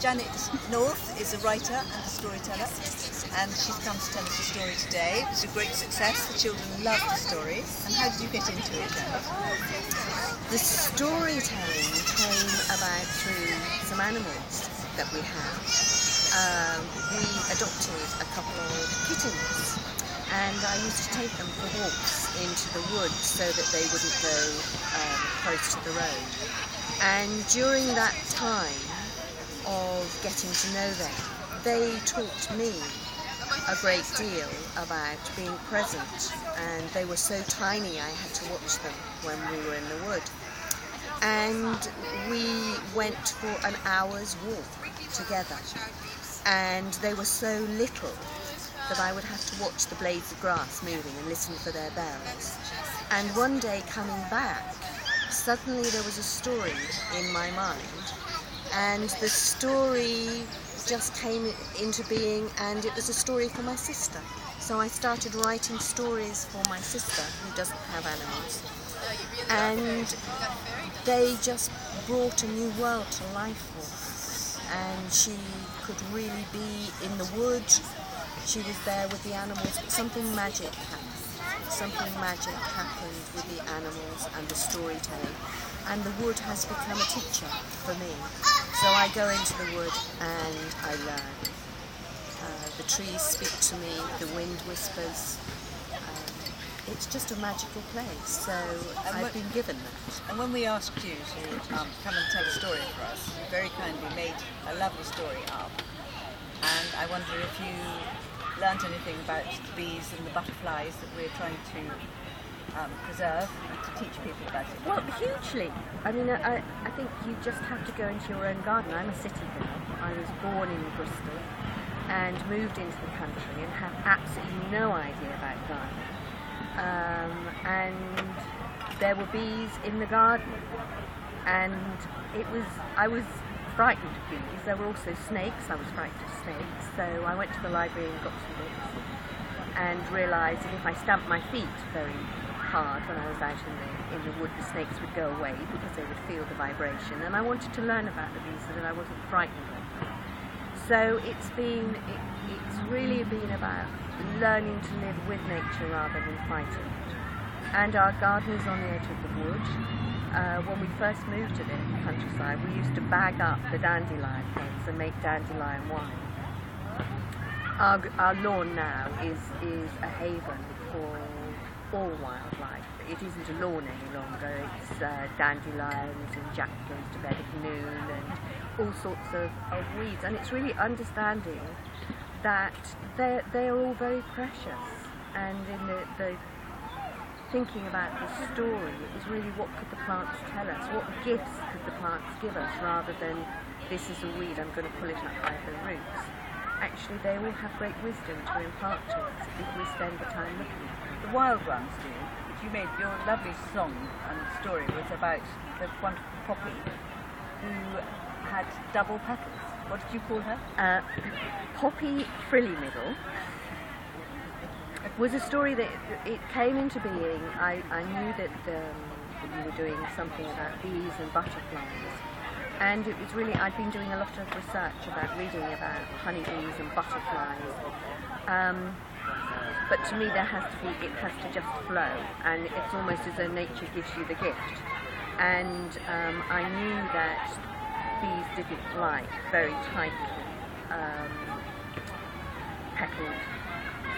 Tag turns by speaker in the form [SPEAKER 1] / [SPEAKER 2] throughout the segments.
[SPEAKER 1] Janet North is a writer and a storyteller, and she's come to tell us a story today. It's a great success. The children love the story. And how did you get into it, Janet?
[SPEAKER 2] The storytelling came about through some animals that we have. We adopted a couple of kittens, and I used to take them for walks into the woods so that they wouldn't go close to the road. And during that time of getting to know them, they taught me a great deal about being present, and they were so tiny I had to watch them when we were in the wood. And we went for an hour's walk together, and they were so little that I would have to watch the blades of grass moving and listen for their bells. And one day coming back, suddenly there was a story in my mind, and the story just came into being, and it was a story for my sister. So I started writing stories for my sister, who doesn't have animals, and they just brought a new world to life for her. And she could really be in the wood. She was there with the animals, but something magic happened. Something magic happened with the animals and the storytelling, and the wood has become a teacher for me. So I go into the wood and I learn. The trees speak to me, the wind whispers. It's just a magical place, so I've been given that.
[SPEAKER 1] And when we asked you to come and tell a story for us, you very kindly made a lovely story up. And I wonder if you learnt anything about the bees and the butterflies that we're trying to preserve and to teach people about it.
[SPEAKER 2] Well, hugely. I mean, I think you just have to go into your own garden. I'm a city girl. I was born in Bristol and moved into the country and have absolutely no idea about gardening. And there were bees in the garden, and I was frightened of bees. There were also snakes. I was frightened of snakes, so I went to the library and got some books and realised that if I stamped my feet very hard when I was out in the wood, the snakes would go away because they would feel the vibration, and I wanted to learn about the bees so that I wasn't frightened of them. So it's really been about learning to live with nature rather than fighting it. And our garden is on the edge of the wood. When we first moved to the countryside, we used to bag up the dandelion heads and make dandelion wine. Our lawn now is a haven for all wildlife. It isn't a lawn any longer. It's dandelions, and Jack goes to bed at noon, and all sorts of weeds. And it's really understanding that they're all very precious. And in the thinking about the story, it was really what could the plants tell us? What gifts could the plants give us, rather than this is a weed, I'm going to pull it up by the roots. Actually, they all have great wisdom to impart to us if we spend the time looking at them.
[SPEAKER 1] The wild ones do, which you made, your lovely song and story was about the wonderful poppy who had double petals. What did you call her?
[SPEAKER 2] Poppy Frilly Middle was a story that it came into being. I knew that you were doing something about bees and butterflies, and it was really, I'd been doing a lot of research about reading about honeybees and butterflies, but to me it has to just flow, and it's almost as though nature gives you the gift. And I knew that bees didn't like very tightly petaled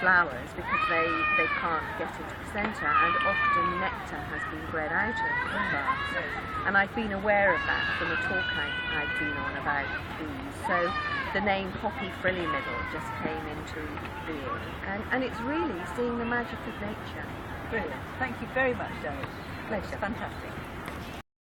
[SPEAKER 2] flowers because they can't get into the centre, and often nectar has been bred out of the flowers. And I've been aware of that from a talk I've been on about bees. So the name Poppy Frilly Middle just came into being, and it's really seeing the magic of nature.
[SPEAKER 1] Brilliant. Thank you very much, Janet.
[SPEAKER 2] Pleasure.
[SPEAKER 1] Fantastic.